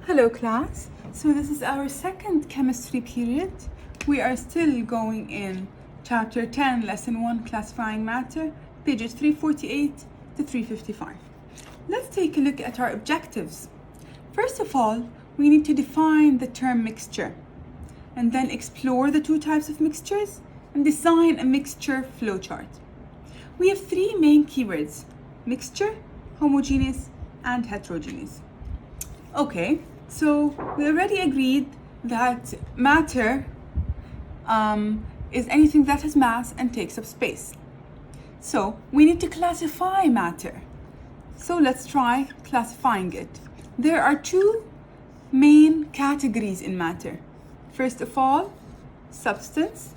Hello class, so this is our second chemistry period. We are still going in chapter 10, lesson 1, classifying matter, pages 348 to 355. Let's take a look at our objectives. First of all, we need to define the term mixture and then explore the two types of mixtures and design a mixture flowchart. We have three main keywords: mixture, homogeneous, and heterogeneous. Okay, so we already agreed that matter is anything that has mass and takes up space. So we need to classify matter. So let's try classifying it. There are two main categories in matter. First of all, substance.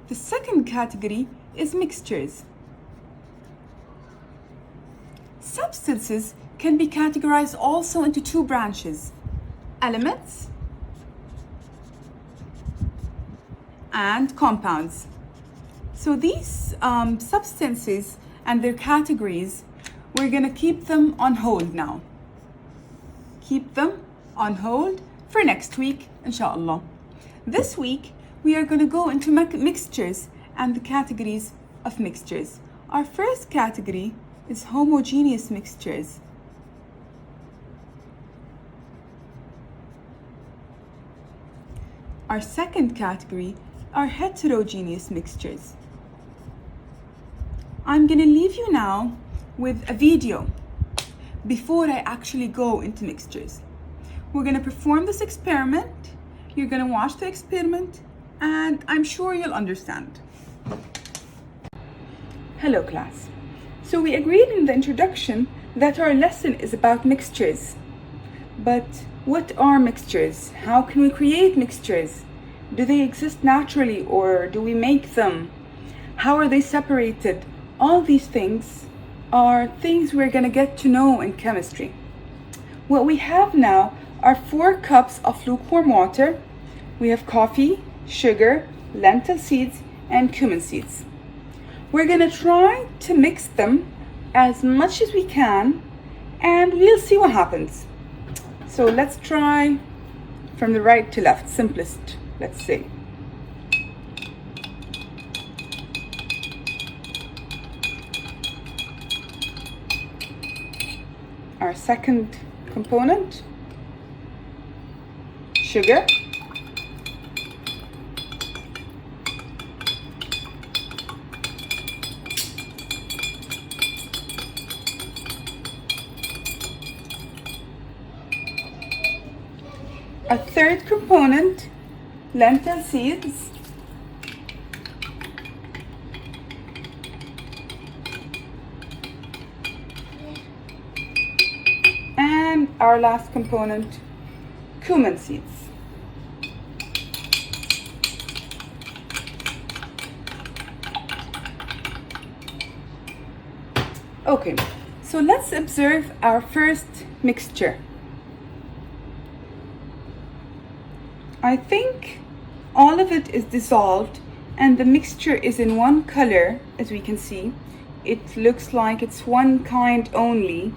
The second category is mixtures. Substances can be categorized also into two branches: elements and compounds. So these substances and their categories, we're going to keep them on hold now. Keep them on hold for next week, inshallah. This week, we are going to go into mixtures and the categories of mixtures. Our first category is homogeneous mixtures. Our second category are heterogeneous mixtures. I'm going to leave you now with a video before I actually go into mixtures. We're going to perform this experiment. You're going to watch the experiment and I'm sure you'll understand. Hello class. So we agreed in the introduction that our lesson is about mixtures. But what are mixtures? How can we create mixtures? Do they exist naturally or do we make them? How are they separated? All these things are things we're going to get to know in chemistry. What we have now are 4 cups of lukewarm water. We have coffee, sugar, lentil seeds, and cumin seeds. We're going to try to mix them as much as we can and we'll see what happens. So let's try from the right to left, simplest, let's say. Our second component, sugar. A third component, lentil seeds. And our last component, cumin seeds. Okay, so let's observe our first mixture. I think all of it is dissolved and the mixture is in one color, as we can see. It looks like it's one kind only.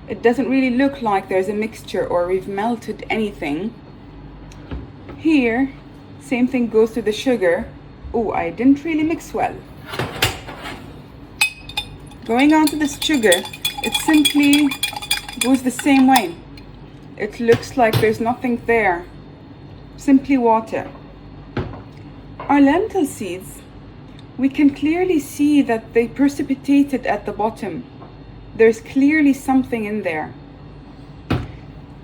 It doesn't really look like there's a mixture or we've melted anything. Here, same thing goes to the sugar. Oh, I didn't really mix well. Going on to this sugar, it simply goes the same way. It looks like there's nothing there. Simply water. Our lentil seeds, we can clearly see that they precipitated at the bottom. There's clearly something in there.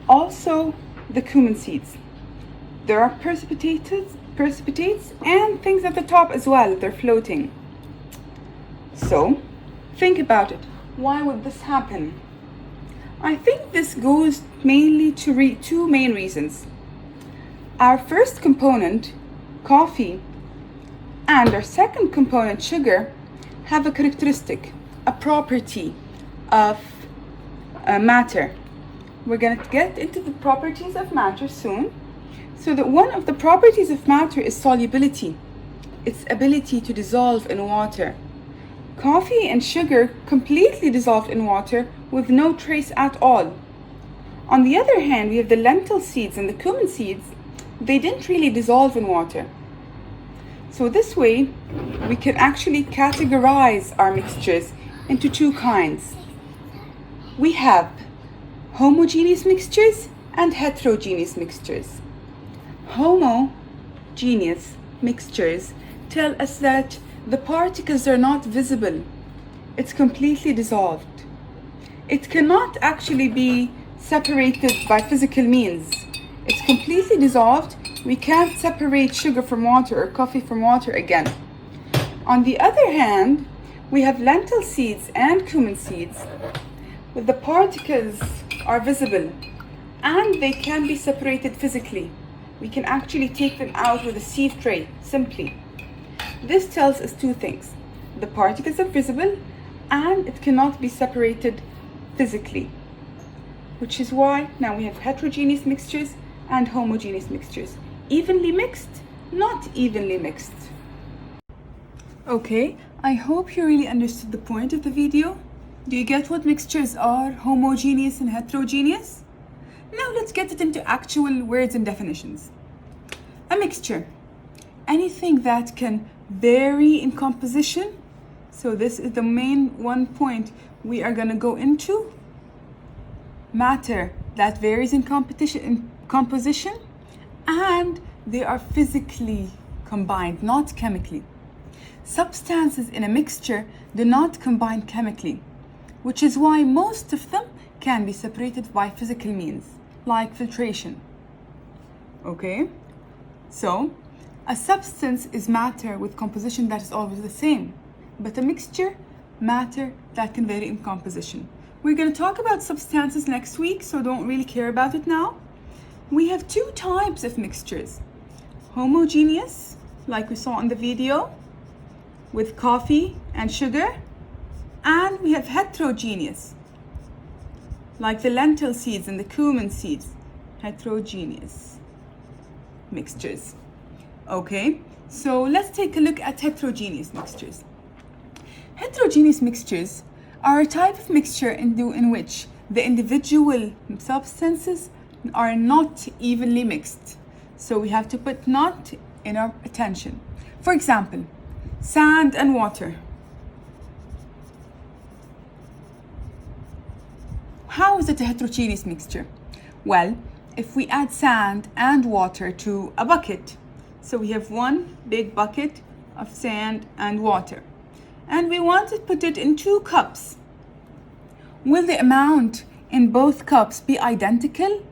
Also, the cumin seeds. There are precipitates and things at the top as well. They're floating. So, think about it. Why would this happen? I think this goes mainly to two main reasons. Our first component, coffee, and our second component, sugar, have a characteristic, a property of matter. We're going to get into the properties of matter soon. So that one of the properties of matter is solubility, its ability to dissolve in water. Coffee and sugar completely dissolved in water with no trace at all. On the other hand, we have the lentil seeds and the cumin seeds. They didn't really dissolve in water. So this way, we can actually categorize our mixtures into two kinds. We have homogeneous mixtures and heterogeneous mixtures. Homogeneous mixtures tell us that the particles are not visible. It's completely dissolved. It cannot actually be separated by physical means. It's completely dissolved. We can't separate sugar from water or coffee from water again. On the other hand, we have lentil seeds and cumin seeds where the particles are visible and they can be separated physically. We can actually take them out with a sieve tray, simply. This tells us two things. The particles are visible and it cannot be separated physically, which is why now we have heterogeneous mixtures and homogeneous mixtures. Evenly mixed, not evenly mixed. Okay, I hope you really understood the point of the video. Do you get what mixtures are, homogeneous and heterogeneous? Now let's get it into actual words and definitions. A mixture, anything that can vary in composition. So this is the main one point we are going to go into. Matter that varies in composition, and they are physically combined, not chemically. Substances in a mixture do not combine chemically, which is why most of them can be separated by physical means, like filtration. Okay? So, a substance is matter with composition that is always the same, but a mixture, matter that can vary in composition. We're going to talk about substances next week, so don't really care about it now. We have two types of mixtures. Homogeneous, like we saw in the video, with coffee and sugar. And we have heterogeneous, like the lentil seeds and the cumin seeds. Heterogeneous mixtures. Okay, so let's take a look at heterogeneous mixtures. Heterogeneous mixtures are a type of mixture in which the individual substances are not evenly mixed. So we have to put not in our attention. For example, sand and water. How is it a heterogeneous mixture? Well, if we add sand and water to a bucket, so we have one big bucket of sand and water, and we want to put it in 2 cups. Will the amount in both cups be identical?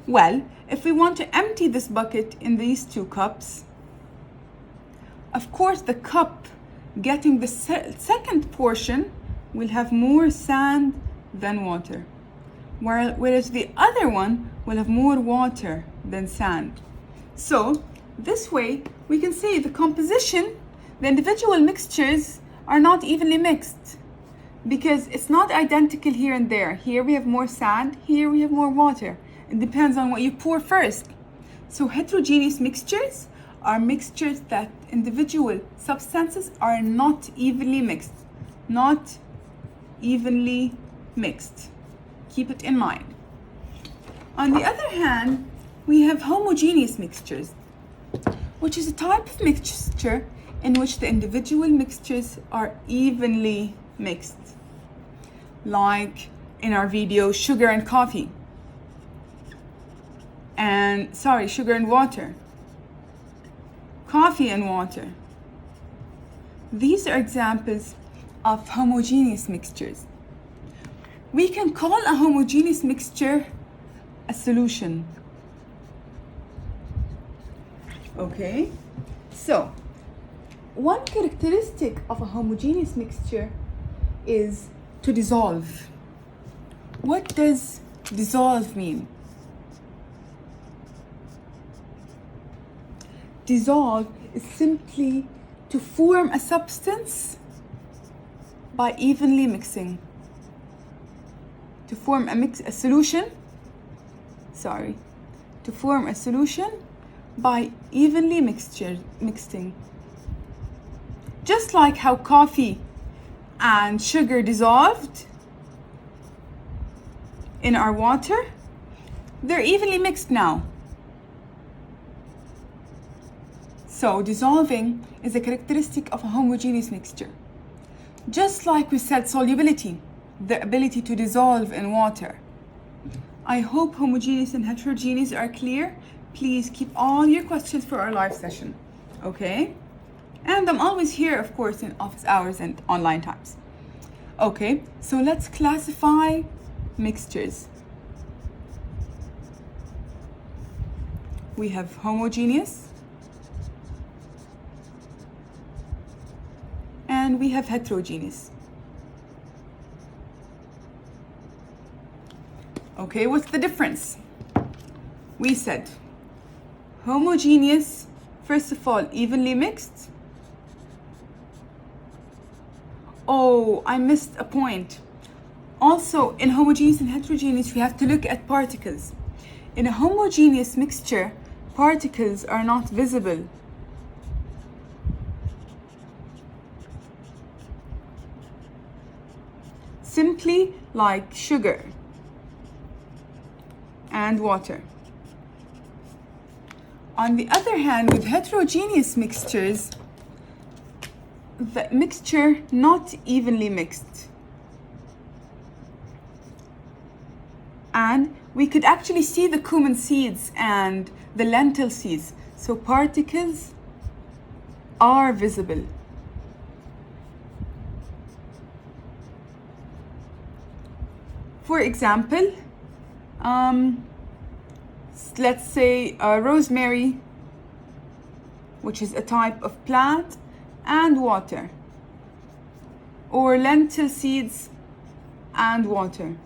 Well, if we want to empty this bucket in these 2 cups, of course the cup getting the second portion will have more sand than water, whereas the other one will have more water than sand. So this way we can say the composition, the individual mixtures are not evenly mixed because it's not identical here and there. Here we have more sand, here we have more water. It depends on what you pour first. So heterogeneous mixtures are mixtures that individual substances are not evenly mixed. Not evenly mixed. Keep it in mind. On the other hand, we have homogeneous mixtures, which is a type of mixture in which the individual mixtures are evenly mixed. Like in our video, sugar and coffee. Sugar and water. Coffee and water. These are examples of homogeneous mixtures. We can call a homogeneous mixture a solution. Okay? So, one characteristic of a homogeneous mixture is to dissolve. What does dissolve mean? Dissolve is simply to form a substance by evenly mixing. To form a solution by evenly mixing. Just like how coffee and sugar dissolved in our water, they're evenly mixed now. So dissolving is a characteristic of a homogeneous mixture. Just like we said solubility, the ability to dissolve in water. I hope homogeneous and heterogeneous are clear. Please keep all your questions for our live session, okay? And I'm always here, of course, in office hours and online times. Okay, so let's classify mixtures. We have homogeneous and we have heterogeneous. Okay, what's the difference? We said homogeneous, first of all, evenly mixed. Oh, I missed a point. Also, in homogeneous and heterogeneous, we have to look at particles. In a homogeneous mixture, particles are not visible. Simply like sugar and water. On the other hand, with heterogeneous mixtures, the mixture not evenly mixed. And we could actually see the cumin seeds and the lentil seeds. So particles are visible. For example, let's say rosemary, which is a type of plant, and water, or lentil seeds and water.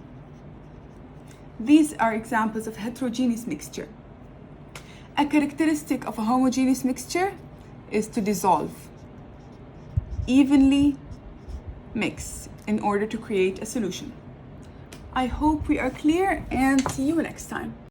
These are examples of heterogeneous mixture. A characteristic of a homogeneous mixture is to dissolve, evenly mix in order to create a solution. I hope we are clear and see you next time.